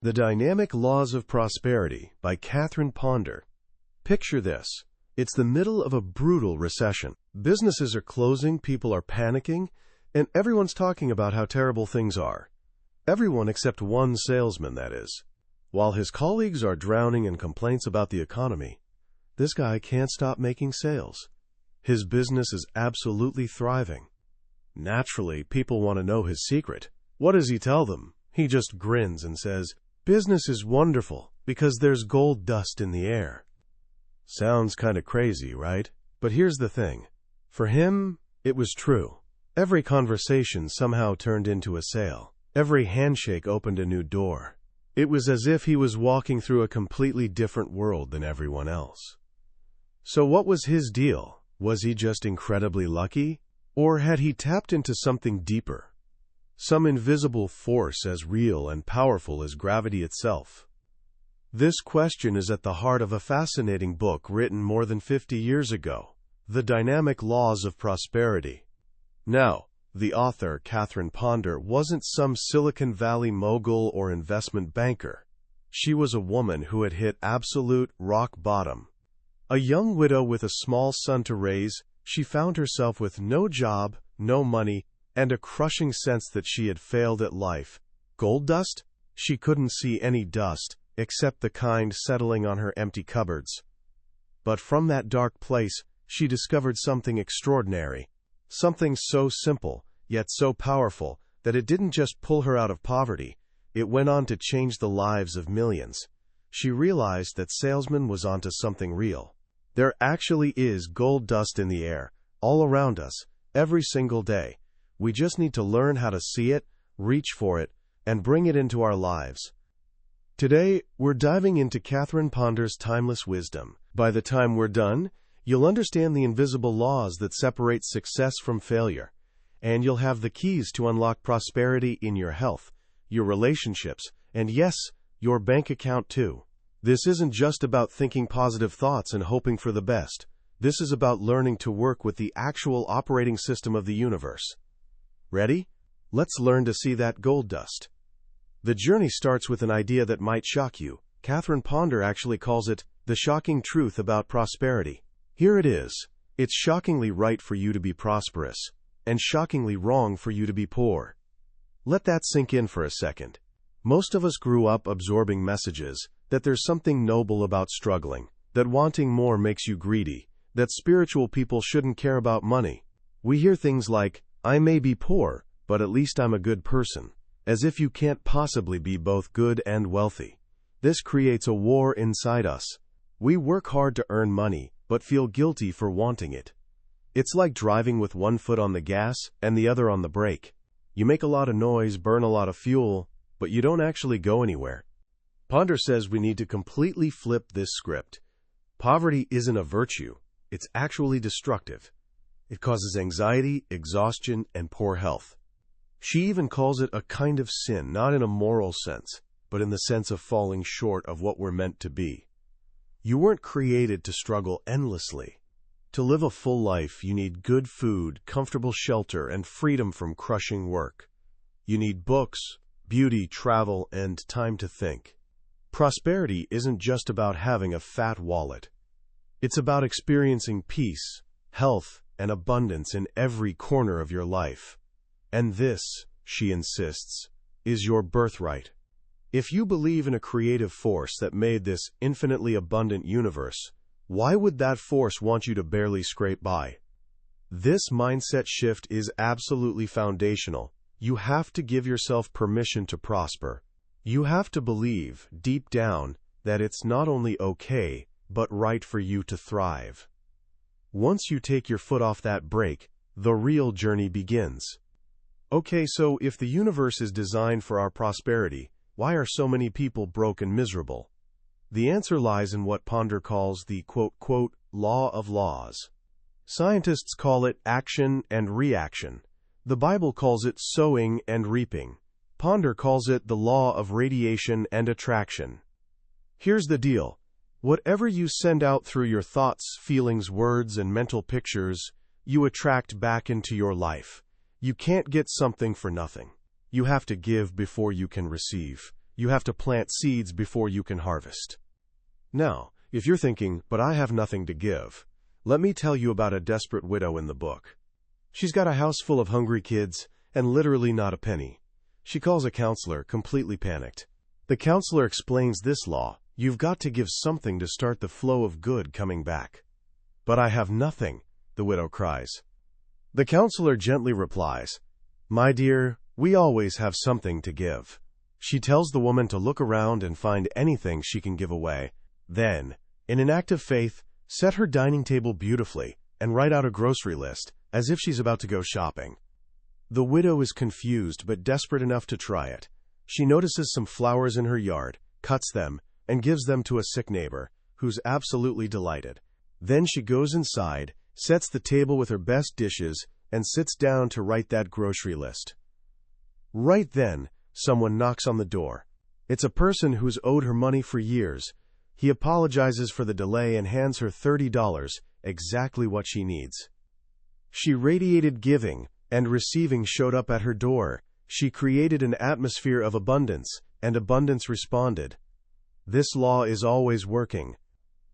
The Dynamic Laws of Prosperity by Catherine Ponder. Picture this. It's the middle of a brutal recession. Businesses are closing, people are panicking, and everyone's talking about how terrible things are. Everyone except one salesman, that is. While his colleagues are drowning in complaints about the economy, this guy can't stop making sales. His business is absolutely thriving. Naturally, people want to know his secret. What does he tell them? He just grins and says, "Business is wonderful because there's gold dust in the air." Sounds kind of crazy, right? But here's the thing. For him, it was true. Every conversation somehow turned into a sale. Every handshake opened a new door. It was as if he was walking through a completely different world than everyone else. So what was his deal? Was he just incredibly lucky? Or had he tapped into something deeper? Some invisible force as real and powerful as gravity itself? This question is at the heart of a fascinating book written more than 50 years ago, The Dynamic Laws of Prosperity. Now, the author, Catherine Ponder, wasn't some Silicon Valley mogul or investment banker. She was a woman who had hit absolute rock bottom. A young widow with a small son to raise, she found herself with no job, no money, and a crushing sense that she had failed at life. Gold dust? She couldn't see any dust, except the kind settling on her empty cupboards. But from that dark place, she discovered something extraordinary. Something so simple, yet so powerful, that it didn't just pull her out of poverty, it went on to change the lives of millions. She realized that salesman was onto something real. There actually is gold dust in the air, all around us, every single day. We just need to learn how to see it, reach for it, and bring it into our lives. Today, we're diving into Catherine Ponder's timeless wisdom. By the time we're done, you'll understand the invisible laws that separate success from failure, and you'll have the keys to unlock prosperity in your health, your relationships, and yes, your bank account too. This isn't just about thinking positive thoughts and hoping for the best. This is about learning to work with the actual operating system of the universe. Ready? Let's learn to see that gold dust. The journey starts with an idea that might shock you. Catherine Ponder actually calls it the shocking truth about prosperity. Here it is. It's shockingly right for you to be prosperous, and shockingly wrong for you to be poor. Let that sink in for a second. Most of us grew up absorbing messages that there's something noble about struggling, that wanting more makes you greedy, that spiritual people shouldn't care about money. We hear things like, "I may be poor, but at least I'm a good person," as if you can't possibly be both good and wealthy. This creates a war inside us. We work hard to earn money, but feel guilty for wanting it. It's like driving with one foot on the gas and the other on the brake. You make a lot of noise, burn a lot of fuel, but you don't actually go anywhere. Ponder says we need to completely flip this script. Poverty isn't a virtue. It's actually destructive. It causes anxiety, exhaustion, and poor health. She even calls it a kind of sin, not in a moral sense, but in the sense of falling short of what we're meant to be. You weren't created to struggle endlessly. To live a full life, you need good food, comfortable shelter, and freedom from crushing work. You need books, beauty, travel, and time to think. Prosperity isn't just about having a fat wallet. It's about experiencing peace, health, and abundance in every corner of your life. And this, she insists, is your birthright. If you believe in a creative force that made this infinitely abundant universe, why would that force want you to barely scrape by? This mindset shift is absolutely foundational. You have to give yourself permission to prosper. You have to believe, deep down, that it's not only okay, but right for you to thrive. Once you take your foot off that brake, the real journey begins. Okay, so if the universe is designed for our prosperity, why are so many people broke and miserable? The answer lies in what Ponder calls the quote, law of laws. Scientists call it action and reaction. The Bible calls it sowing and reaping. Ponder calls it the law of radiation and attraction. Here's the deal. Whatever you send out through your thoughts, feelings, words, and mental pictures, you attract back into your life. You can't get something for nothing. You have to give before you can receive. You have to plant seeds before you can harvest. Now, if you're thinking, but I have nothing to give, let me tell you about a desperate widow in the book. She's got a house full of hungry kids and literally not a penny. She calls a counselor, completely panicked. The counselor explains this law: you've got to give something to start the flow of good coming back. But I have nothing, the widow cries. The counselor gently replies, my dear, we always have something to give. She tells the woman to look around and find anything she can give away. Then, in an act of faith, set her dining table beautifully and write out a grocery list, as if she's about to go shopping. The widow is confused but desperate enough to try it. She notices some flowers in her yard, cuts them, and gives them to a sick neighbor, who's absolutely delighted. Then she goes inside, sets the table with her best dishes, and sits down to write that grocery list. Right then, someone knocks on the door. It's a person who's owed her money for years. He apologizes for the delay and hands her $30, exactly what she needs. She radiated giving, and receiving showed up at her door. She created an atmosphere of abundance, and abundance responded. This law is always working.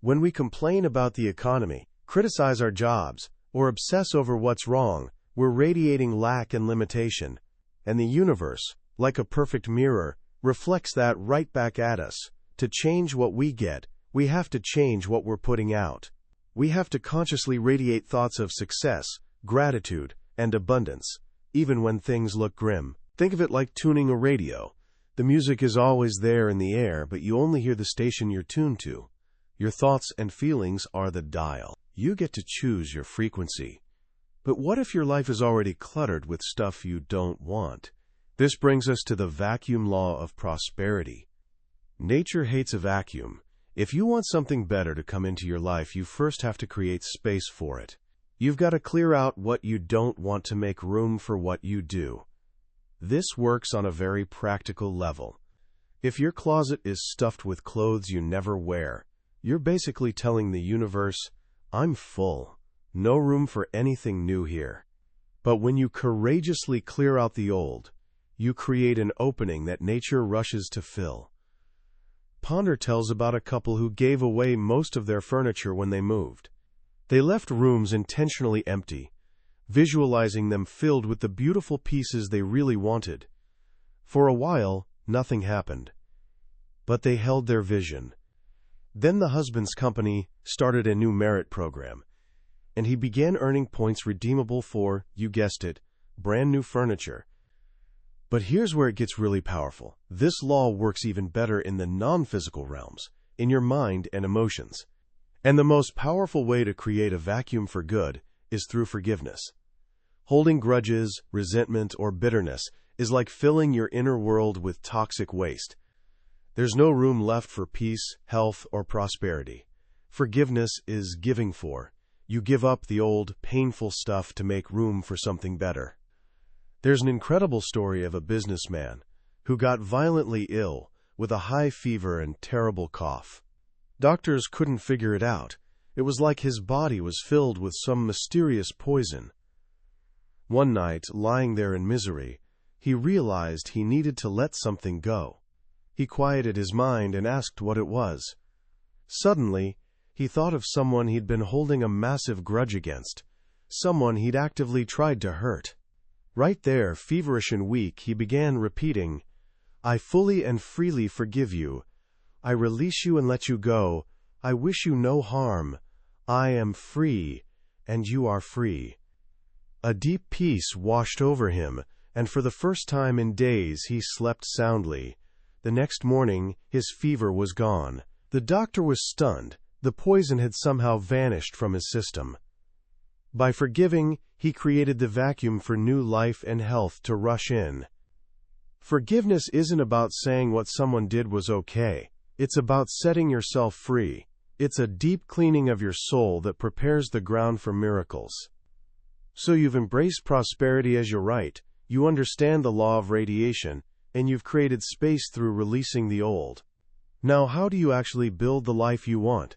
When we complain about the economy, criticize our jobs, or obsess over what's wrong, we're radiating lack and limitation. And the universe, like a perfect mirror, reflects that right back at us. To change what we get, we have to change what we're putting out. We have to consciously radiate thoughts of success, gratitude, and abundance, even when things look grim. Think of it like tuning a radio. The music is always there in the air, but you only hear the station you're tuned to. Your thoughts and feelings are the dial. You get to choose your frequency. But what if your life is already cluttered with stuff you don't want? This brings us to the vacuum law of prosperity. Nature hates a vacuum. If you want something better to come into your life, you first have to create space for it. You've got to clear out what you don't want to make room for what you do. This works on a very practical level. If your closet is stuffed with clothes you never wear, you're basically telling the universe, I'm full. No room for anything new here. But when you courageously clear out the old, you create an opening that nature rushes to fill. Ponder tells about a couple who gave away most of their furniture when they moved. They left rooms intentionally empty, visualizing them filled with the beautiful pieces they really wanted. For a while, nothing happened. But they held their vision. Then the husband's company started a new merit program, and he began earning points redeemable for, you guessed it, brand new furniture. But here's where it gets really powerful. This law works even better in the non-physical realms, in your mind and emotions. And the most powerful way to create a vacuum for good is through forgiveness. Holding grudges, resentment, or bitterness is like filling your inner world with toxic waste. There's no room left for peace, health, or prosperity. Forgiveness is giving for. You give up the old, painful stuff to make room for something better. There's an incredible story of a businessman who got violently ill with a high fever and terrible cough. Doctors couldn't figure it out. It was like his body was filled with some mysterious poison. One night, lying there in misery, he realized he needed to let something go. He quieted his mind and asked what it was. Suddenly, he thought of someone he'd been holding a massive grudge against, someone he'd actively tried to hurt. Right there, feverish and weak, he began repeating, I fully and freely forgive you. I release you and let you go. I wish you no harm. I am free, and you are free. A deep peace washed over him, and for the first time in days he slept soundly. The next morning, his fever was gone. The doctor was stunned. The poison had somehow vanished from his system. By forgiving, he created the vacuum for new life and health to rush in. Forgiveness isn't about saying what someone did was okay. It's about setting yourself free. It's a deep cleaning of your soul that prepares the ground for miracles. So you've embraced prosperity as your right, you understand the law of radiation, and you've created space through releasing the old. Now, how do you actually build the life you want?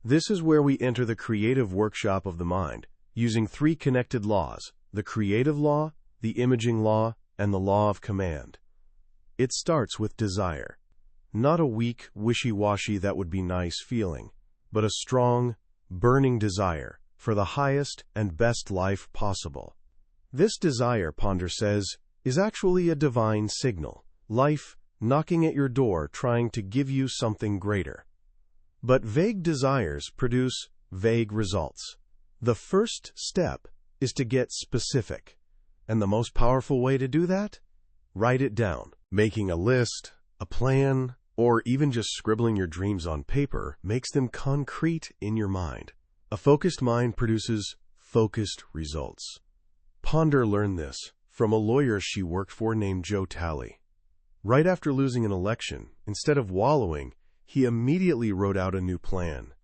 This is where we enter the creative workshop of the mind, using three connected laws: the creative law, the imaging law, and the law of command. It starts with desire. Not a weak, wishy-washy that would be nice feeling, but a strong, burning desire for the highest and best life possible. This desire, Ponder says, is actually a divine signal, life knocking at your door trying to give you something greater. But vague desires produce vague results. The first step is to get specific. And the most powerful way to do that? Write it down. Making a list, a plan, or even just scribbling your dreams on paper makes them concrete in your mind. A focused mind produces focused results. Ponder learned this from a lawyer she worked for named Joe Talley. Right after losing an election, instead of wallowing, he immediately wrote out a new plan.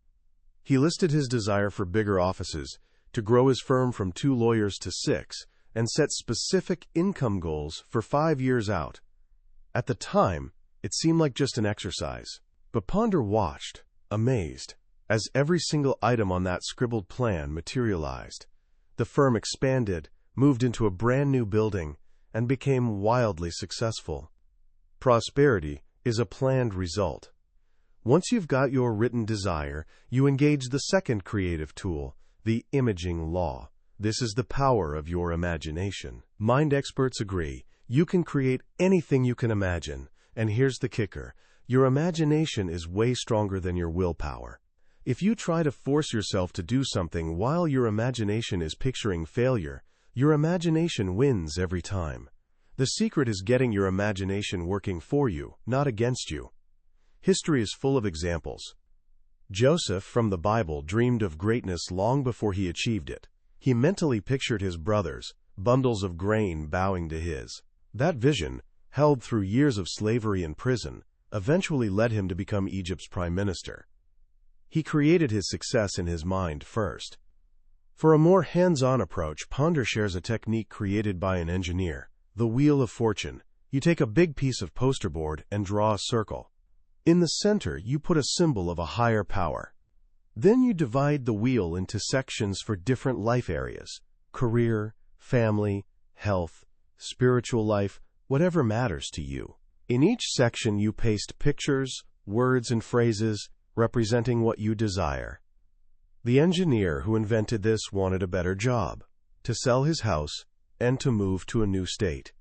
He listed his desire for bigger offices, to grow his firm from 2 lawyers to 6, and set specific income goals for 5 years out. At the time, it seemed like just an exercise. But Ponder watched, amazed, as every single item on that scribbled plan materialized. The firm expanded, moved into a brand new building, and became wildly successful. Prosperity is a planned result. Once you've got your written desire, you engage the second creative tool, the imaging law. This is the power of your imagination. Mind experts agree, you can create anything you can imagine. And here's the kicker, your imagination is way stronger than your willpower. If you try to force yourself to do something while your imagination is picturing failure, your imagination wins every time. The secret is getting your imagination working for you, not against you. History is full of examples. Joseph from the Bible dreamed of greatness long before he achieved it. He mentally pictured his brothers, bundles of grain bowing to his. That vision, held through years of slavery and prison, eventually led him to become Egypt's prime minister. He created his success in his mind first. For a more hands-on approach, Ponder shares a technique created by an engineer, the Wheel of Fortune. You take a big piece of poster board and draw a circle. In the center, you put a symbol of a higher power. Then you divide the wheel into sections for different life areas: career, family, health, spiritual life, whatever matters to you. In each section, you paste pictures, words, and phrases representing what you desire. The engineer who invented this wanted a better job, to sell his house, and to move to a new state.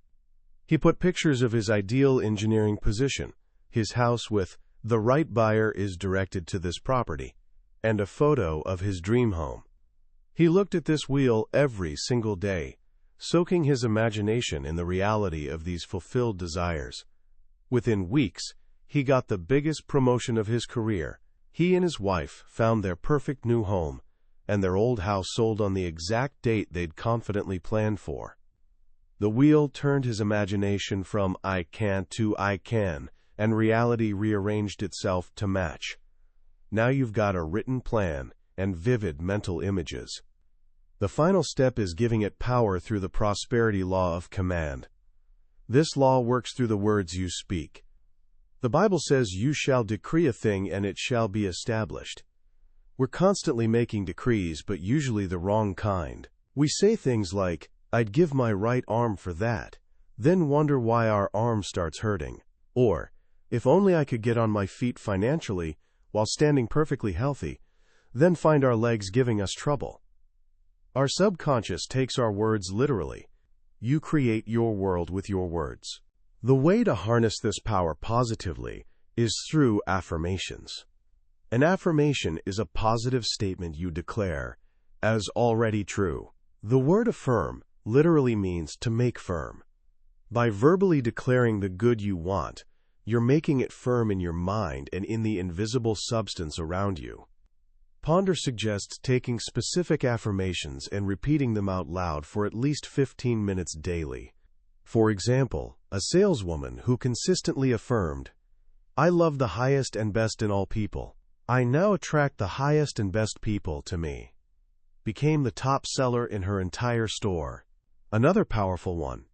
He put pictures of his ideal engineering position, his house with "the right buyer is directed to this property," and a photo of his dream home. He looked at this wheel every single day, soaking his imagination in the reality of these fulfilled desires. Within weeks, he got the biggest promotion of his career. He and his wife found their perfect new home, and their old house sold on the exact date they'd confidently planned for. The wheel turned his imagination from "I can't" to "I can," and reality rearranged itself to match. Now you've got a written plan and vivid mental images. The final step is giving it power through the prosperity law of command. This law works through the words you speak. The Bible says you shall decree a thing and it shall be established. We're constantly making decrees, but usually the wrong kind. We say things like, "I'd give my right arm for that," then wonder why our arm starts hurting. Or, "If only I could get on my feet financially while standing perfectly healthy," then find our legs giving us trouble. Our subconscious takes our words literally. You create your world with your words. The way to harness this power positively is through affirmations. An affirmation is a positive statement you declare as already true. The word affirm literally means to make firm. By verbally declaring the good you want, you're making it firm in your mind and in the invisible substance around you. Ponder suggests taking specific affirmations and repeating them out loud for at least 15 minutes daily. For example, a saleswoman who consistently affirmed, "I love the highest and best in all people. I now attract the highest and best people to me," became the top seller in her entire store. Another powerful one,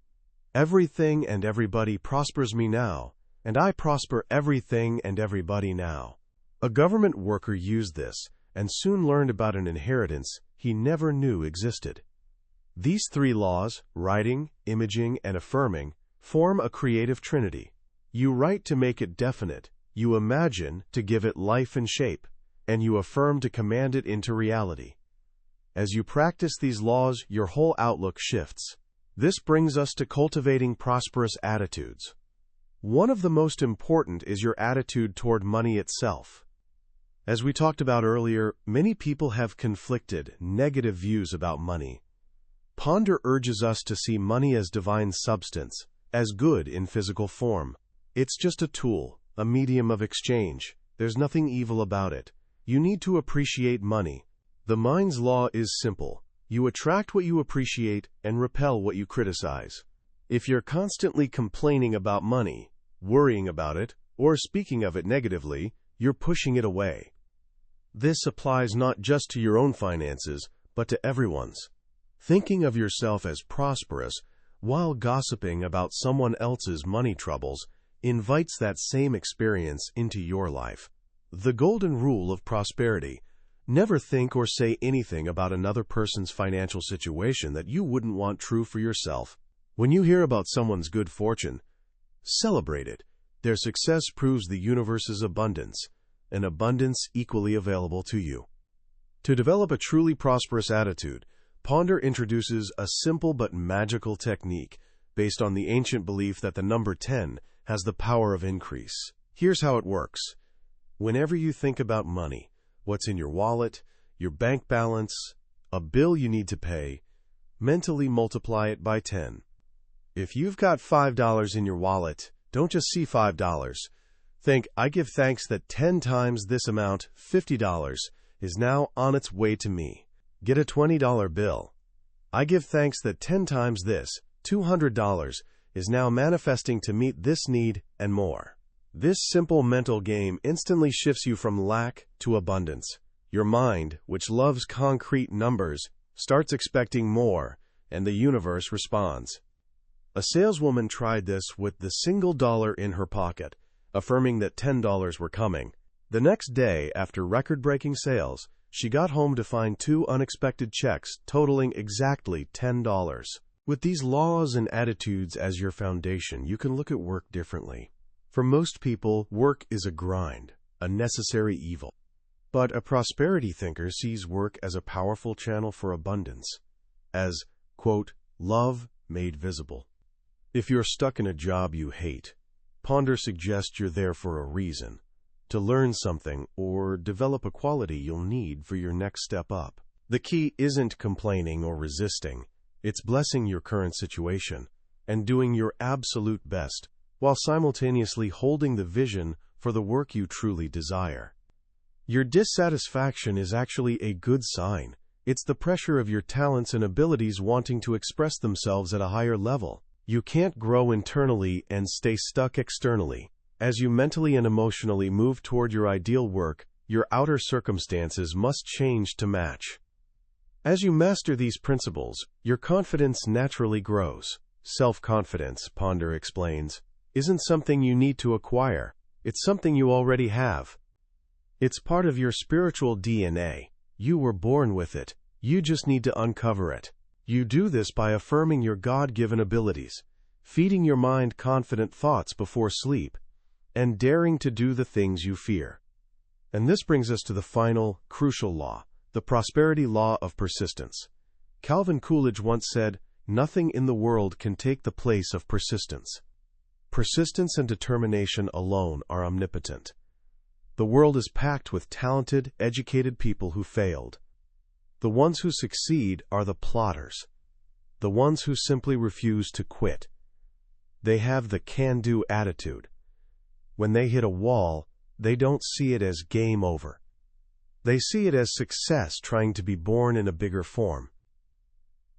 "Everything and everybody prospers me now, and I prosper everything and everybody now." A government worker used this and soon learned about an inheritance he never knew existed. These 3 laws, writing, imaging, and affirming, form a creative trinity. You write to make it definite, You imagine to give it life and shape, and you affirm to command it into reality. As you practice these laws, your whole outlook shifts. This brings us to cultivating prosperous attitudes. One of the most important is your attitude toward money itself. As we talked about earlier, many people have conflicted, negative views about money. Ponder urges us to see money as divine substance, as good in physical form. It's just a tool, a medium of exchange. There's nothing evil about it. You need to appreciate money. The mind's law is simple. You attract what you appreciate and repel what you criticize. If you're constantly complaining about money, worrying about it, or speaking of it negatively, you're pushing it away. This applies not just to your own finances, but to everyone's. Thinking of yourself as prosperous while gossiping about someone else's money troubles invites that same experience into your life. The golden rule of prosperity: never think or say anything about another person's financial situation that you wouldn't want true for yourself. When you hear about someone's good fortune, celebrate it. Their success proves the universe's abundance, an abundance equally available to you. To develop a truly prosperous attitude, Ponder introduces a simple but magical technique based on the ancient belief that the number 10 has the power of increase. Here's how it works. Whenever you think about money, what's in your wallet, your bank balance, a bill you need to pay, mentally multiply it by 10. If you've got $5 in your wallet, don't just see $5. Think, I give thanks that 10 times this amount, $50, is now on its way to me. Get a $20 bill. I give thanks that 10 times this, $200, is now manifesting to meet this need and more. This simple mental game instantly shifts you from lack to abundance. Your mind, which loves concrete numbers, starts expecting more, and the universe responds. A saleswoman tried this with the single dollar in her pocket, affirming that $10 were coming. The next day, after record-breaking sales, she got home to find 2 unexpected checks totaling exactly $10. With these laws and attitudes as your foundation, you can look at work differently. For most people, work is a grind, a necessary evil. But a prosperity thinker sees work as a powerful channel for abundance, as, quote, love made visible. If you're stuck in a job you hate, Ponder suggests you're there for a reason, to learn something or develop a quality you'll need for your next step up. The key isn't complaining or resisting. It's blessing your current situation and doing your absolute best while simultaneously holding the vision for the work you truly desire. Your dissatisfaction is actually a good sign. It's the pressure of your talents and abilities wanting to express themselves at a higher level. You can't grow internally and stay stuck externally. As you mentally and emotionally move toward your ideal work, your outer circumstances must change to match. As you master these principles, your confidence naturally grows. Self-confidence, Ponder explains, isn't something you need to acquire. It's something you already have. It's part of your spiritual DNA. You were born with it. You just need to uncover it. You do this by affirming your God-given abilities, feeding your mind confident thoughts before sleep, and daring to do the things you fear. And this brings us to the final, crucial law, the prosperity law of persistence. Calvin Coolidge once said, "Nothing in the world can take the place of persistence." Persistence and determination alone are omnipotent. The world is packed with talented, educated people who failed. The ones who succeed are the plotters, the ones who simply refuse to quit. They have the can-do attitude. When they hit a wall, they don't see it as game over. They see it as success trying to be born in a bigger form.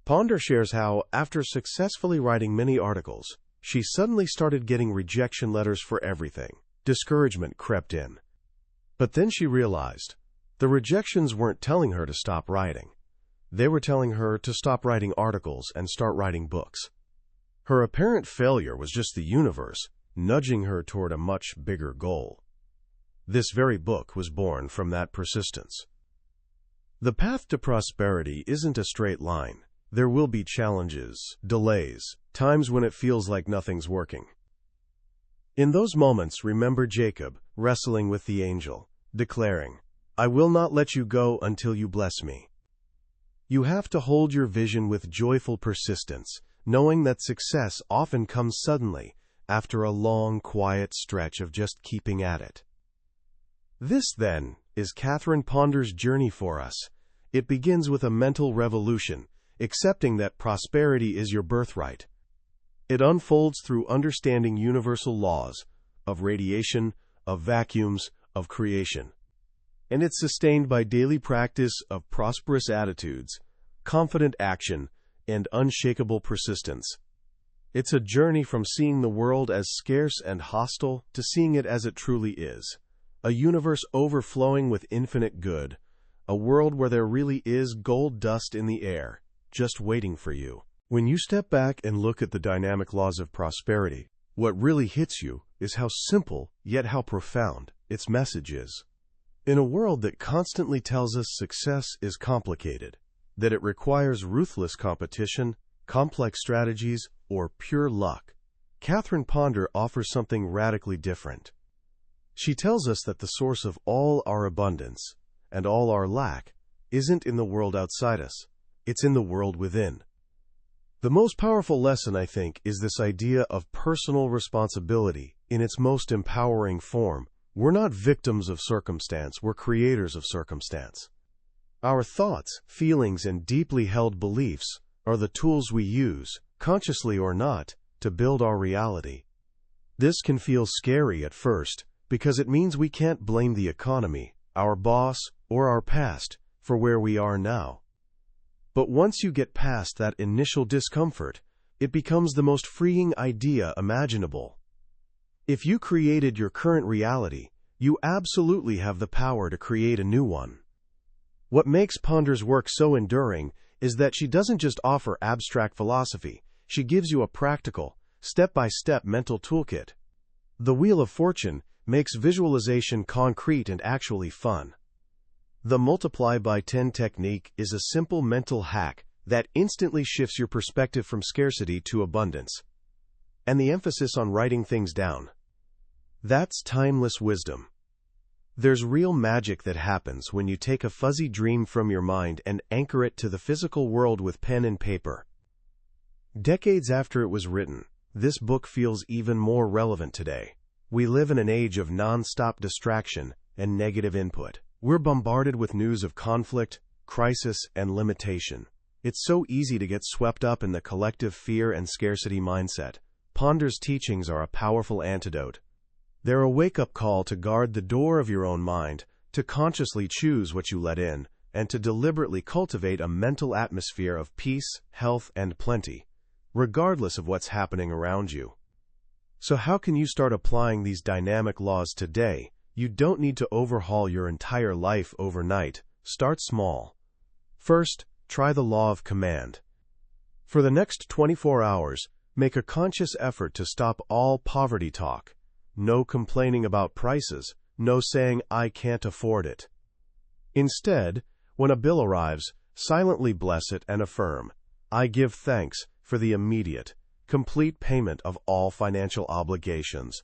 Ponder shares how, after successfully writing many articles, she suddenly started getting rejection letters for everything. Discouragement crept in. But then she realized the rejections weren't telling her to stop writing. They were telling her to stop writing articles and start writing books. Her apparent failure was just the universe nudging her toward a much bigger goal. This very book was born from that persistence. The path to prosperity isn't a straight line. There will be challenges, delays, times when it feels like nothing's working. In those moments, remember Jacob wrestling with the angel, declaring, "I will not let you go until you bless me." You have to hold your vision with joyful persistence, knowing that success often comes suddenly after a long, quiet stretch of just keeping at it. This, then, is Catherine Ponder's journey for us. It begins with a mental revolution, accepting that prosperity is your birthright. It unfolds through understanding universal laws of radiation, of vacuums, of creation. And it's sustained by daily practice of prosperous attitudes, confident action, and unshakable persistence. It's a journey from seeing the world as scarce and hostile to seeing it as it truly is. A universe overflowing with infinite good. A world where there really is gold dust in the air, just waiting for you. When you step back and look at the dynamic laws of prosperity, what really hits you is how simple, yet how profound, its message is. In a world that constantly tells us success is complicated, that it requires ruthless competition, complex strategies, or pure luck, Catherine Ponder offers something radically different. She tells us that the source of all our abundance and all our lack isn't in the world outside us, it's in the world within. The most powerful lesson, I think, is this idea of personal responsibility in its most empowering form. We're not victims of circumstance, we're creators of circumstance. Our thoughts, feelings, and deeply held beliefs are the tools we use, consciously or not, to build our reality. This can feel scary at first, because it means we can't blame the economy, our boss, or our past for where we are now. But once you get past that initial discomfort, it becomes the most freeing idea imaginable. If you created your current reality, you absolutely have the power to create a new one. What makes Ponder's work so enduring is that she doesn't just offer abstract philosophy, she gives you a practical, step-by-step mental toolkit. The Wheel of Fortune makes visualization concrete and actually fun. The Multiply by 10 technique is a simple mental hack that instantly shifts your perspective from scarcity to abundance. And the emphasis on writing things down. That's timeless wisdom. There's real magic that happens when you take a fuzzy dream from your mind and anchor it to the physical world with pen and paper. Decades after it was written, this book feels even more relevant today. We live in an age of non-stop distraction and negative input. We're bombarded with news of conflict, crisis, and limitation. It's so easy to get swept up in the collective fear and scarcity mindset. Ponder's teachings are a powerful antidote. They're a wake-up call to guard the door of your own mind, to consciously choose what you let in, and to deliberately cultivate a mental atmosphere of peace, health, and plenty, regardless of what's happening around you. So how can you start applying these dynamic laws today? You don't need to overhaul your entire life overnight. Start small. First, try the law of command. For the next 24 hours, make a conscious effort to stop all poverty talk. No complaining about prices, no saying, "I can't afford it." Instead, when a bill arrives, silently bless it and affirm, "I give thanks for the immediate, complete payment of all financial obligations."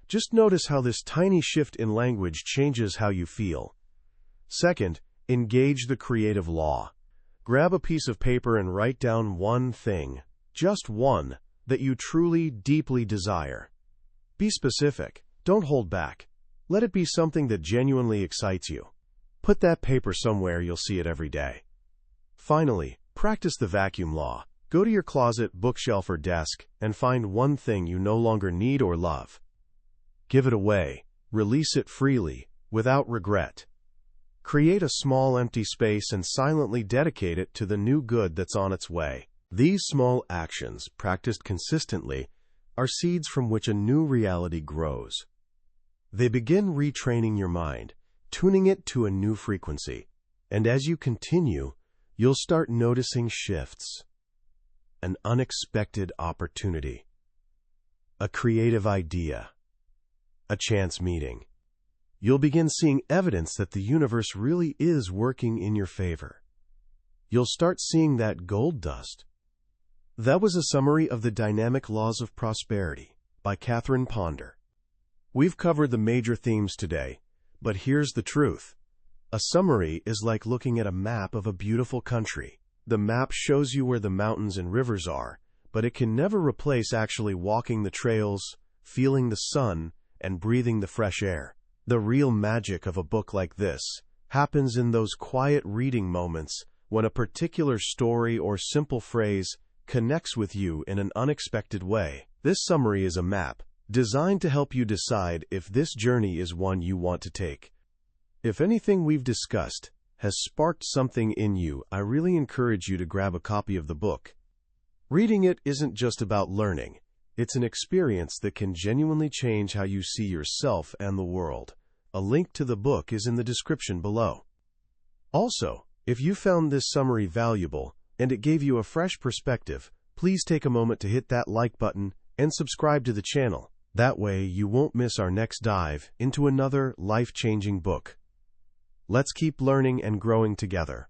Just notice how this tiny shift in language changes how you feel. Second, engage the creative law. Grab a piece of paper and write down one thing, just one, that you truly, deeply desire. Be specific. Don't hold back. Let it be something that genuinely excites you. Put that paper somewhere you'll see it every day. Finally, practice the vacuum law. Go to your closet, bookshelf, or desk and find one thing you no longer need or love. Give it away. Release it freely, without regret. Create a small empty space and silently dedicate it to the new good that's on its way. These small actions, practiced consistently, are seeds from which a new reality grows. They begin retraining your mind, tuning it to a new frequency. And as you continue, you'll start noticing shifts. An unexpected opportunity. A creative idea. A chance meeting. You'll begin seeing evidence that the universe really is working in your favor. You'll start seeing that gold dust. That was a summary of The Dynamic Laws of Prosperity by Catherine Ponder. We've covered the major themes today, but here's the truth. A summary is like looking at a map of a beautiful country. The map shows you where the mountains and rivers are, but it can never replace actually walking the trails, feeling the sun, and breathing the fresh air. The real magic of a book like this happens in those quiet reading moments when a particular story or simple phrase connects with you in an unexpected way. This summary is a map designed to help you decide if this journey is one you want to take. If anything we've discussed has sparked something in you, I really encourage you to grab a copy of the book. Reading it isn't just about learning. It's an experience that can genuinely change how you see yourself and the world. A link to the book is in the description below. Also, if you found this summary valuable and it gave you a fresh perspective, please take a moment to hit that like button and subscribe to the channel. That way you won't miss our next dive into another life-changing book. Let's keep learning and growing together.